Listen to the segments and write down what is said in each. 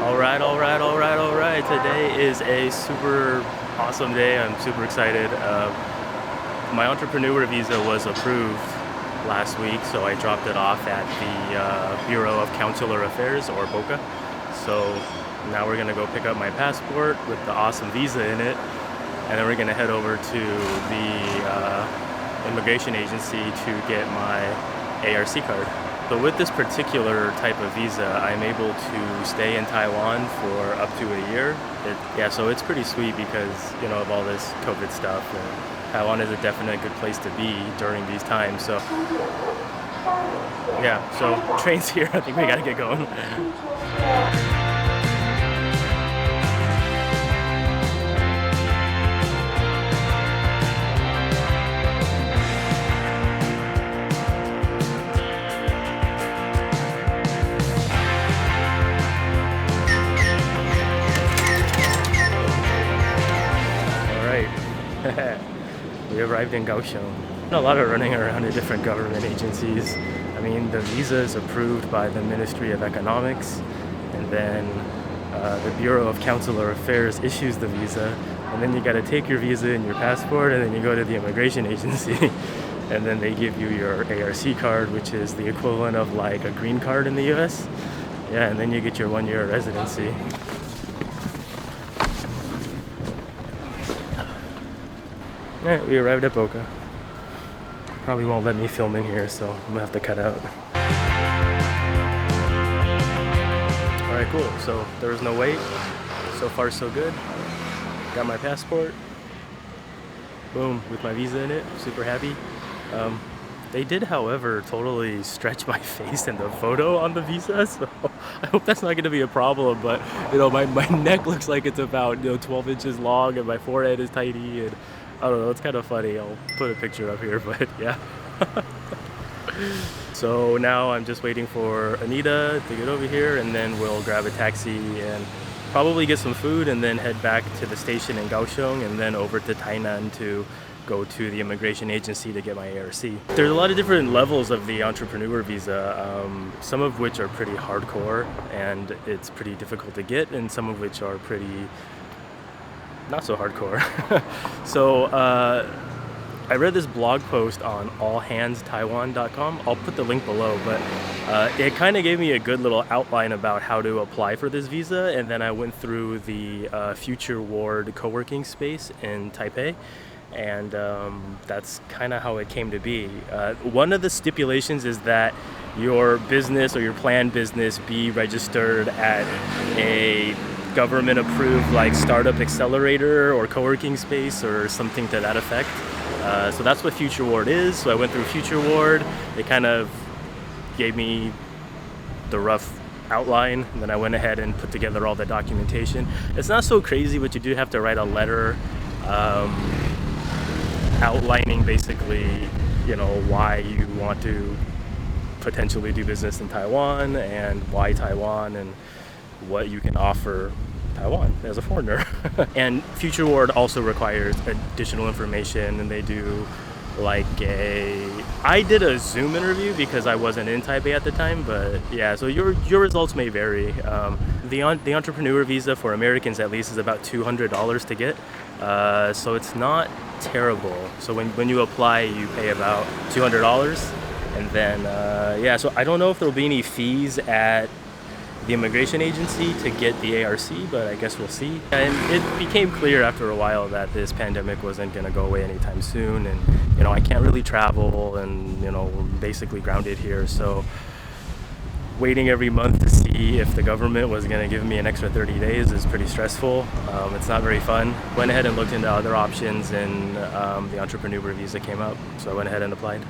All right. Today is a super awesome day. I'm super excited. My entrepreneur visa was approved last week, so I dropped it off at the Bureau of Consular Affairs, or BOCA. So now we're gonna go pick up my passport with the awesome visa in it, and then we're gonna head over to the immigration agency to get my ARC card. So with this particular type of visa, I'm able to stay in Taiwan for up to a year. So it's pretty sweet because, of all this COVID stuff. And Taiwan is a definite good place to be during these times. So train's here. I think we gotta get going. We arrived in Kaohsiung. A lot of running around to different government agencies. I mean, the visa is approved by the Ministry of Economics, and then the Bureau of Consular Affairs issues the visa, and then you got to take your visa and your passport, and then you go to the immigration agency, and then they give you your ARC card, which is the equivalent of like a green card in the US. Yeah, and then you get your 1-year residency. Alright, we arrived at BOCA. Probably won't let me film in here, so I'm gonna have to cut out. Alright, cool. So there was no wait. So far, so good. Got my passport. Boom, with my visa in it. Super happy. They did, however, totally stretch my face in the photo on the visa, so I hope that's not going to be a problem. But my neck looks like it's about 12 inches long, and my forehead is tiny, and I don't know, it's kind of funny. I'll put a picture up here, but yeah. So now I'm just waiting for Anita to get over here, and then we'll grab a taxi and probably get some food, and then head back to the station in Kaohsiung, and then over to Tainan to go to the immigration agency to get my ARC. There's a lot of different levels of the entrepreneur visa, some of which are pretty hardcore and it's pretty difficult to get, and some of which are pretty not so hardcore. So I read this blog post on allhandstaiwan.com. I'll put the link below, but it kind of gave me a good little outline about how to apply for this visa, and then I went through the Future Ward co-working space in Taipei, and that's kind of how it came to be. One of the stipulations is that your business or your planned business be registered at a government approved like startup accelerator or co-working space or something to that effect. So that's what Future Ward is. So I went through Future Ward. They kind of gave me the rough outline, and then I went ahead and put together all the documentation. It's not so crazy, but you do have to write a letter outlining basically, why you want to potentially do business in Taiwan, and why Taiwan, and what you can offer Taiwan as a foreigner. And Future Ward also requires additional information, and they do like I did a Zoom interview because I wasn't in Taipei at the time, but yeah, so your results may vary. The entrepreneur visa for Americans at least is about $200 to get, so it's not terrible. So when you apply, you pay about $200, and then so I don't know if there'll be any fees at the immigration agency to get the ARC, but I guess we'll see. And it became clear after a while that this pandemic wasn't going to go away anytime soon, and I can't really travel, and we're basically grounded here, so waiting every month to see if the government was going to give me an extra 30 days is pretty stressful. It's not very fun. Went ahead and looked into other options, and the entrepreneur visa came up, so I went ahead and applied.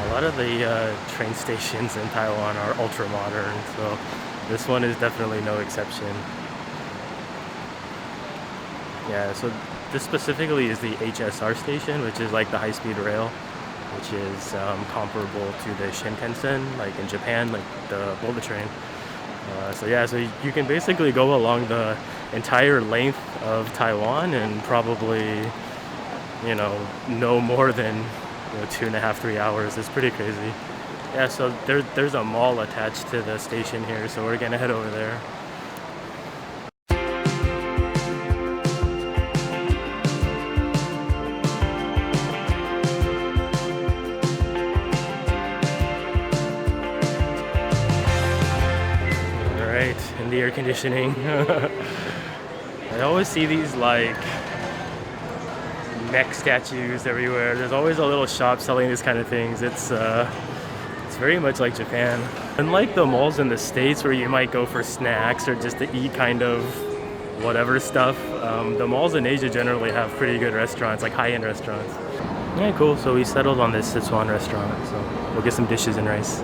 A lot of the train stations in Taiwan are ultra modern, so this one is definitely no exception. Yeah, so this specifically is the HSR Station, which is like the high-speed rail, which is comparable to the Shinkansen, like in Japan, like the bullet train. So yeah, so you can basically go along the entire length of Taiwan in probably, no more than 2.5, 3 hours. It's pretty crazy. Yeah, so there's a mall attached to the station here, so we're gonna head over there. Alright, in the air conditioning. I always see these like mech statues everywhere. There's always a little shop selling these kind of things. It's very much like Japan. Unlike the malls in the States where you might go for snacks or just to eat kind of whatever stuff, the malls in Asia generally have pretty good restaurants, like high-end restaurants. Yeah, cool. So we settled on this Sichuan restaurant, so we'll get some dishes and rice.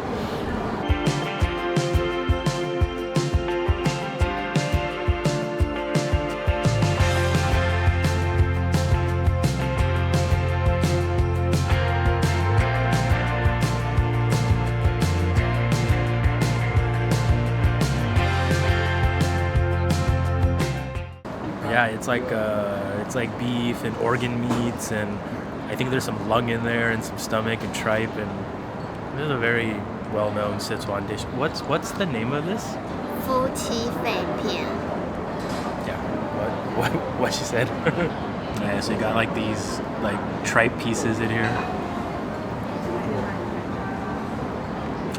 Yeah, it's like beef and organ meats, and I think there's some lung in there and some stomach and tripe, and this is a very well-known Sichuan dish. What's the name of this? 夫妻肺片. Yeah, what she said. Yeah, so you got like these like tripe pieces in here.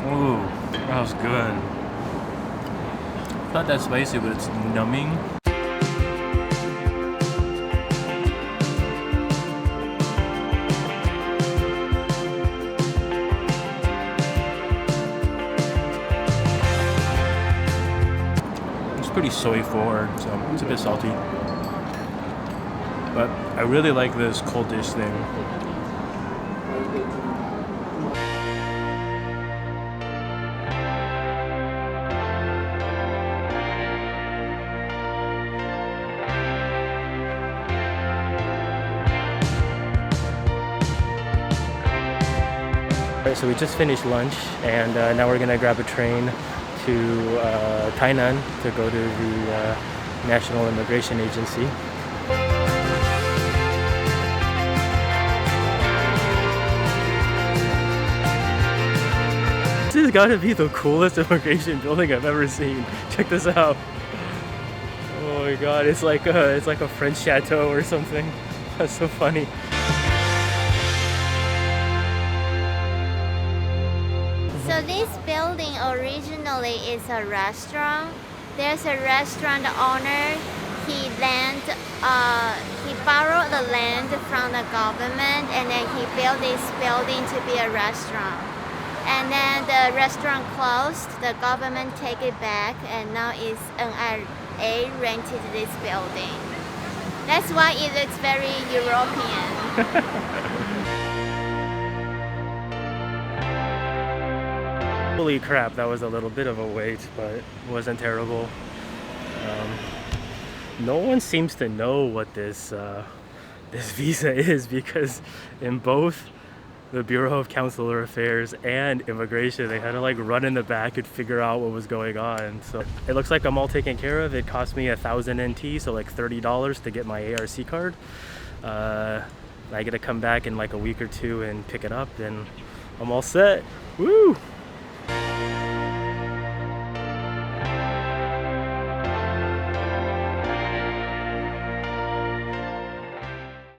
Ooh, that was good. It's not that spicy, but it's numbing. Pretty soy forward, so it's a bit salty. But I really like this cold dish thing. Alright, so we just finished lunch, and now we're gonna grab a train to Tainan to go to the National Immigration Agency. This has got to be the coolest immigration building I've ever seen. Check this out. Oh my god, it's like a French chateau or something. That's so funny. So this building originally is a restaurant. There's a restaurant owner. He borrowed the land from the government, and then he built this building to be a restaurant. And then the restaurant closed. The government take it back, and now it's NRA rented this building. That's why it looks very European. Holy crap, that was a little bit of a wait, but it wasn't terrible. No one seems to know what this visa is, because in both the Bureau of Consular Affairs and Immigration, they had to like run in the back and figure out what was going on. So it looks like I'm all taken care of. It cost me 1,000 NT, so like $30 to get my ARC card. I get to come back in like a week or two and pick it up, and I'm all set. Woo!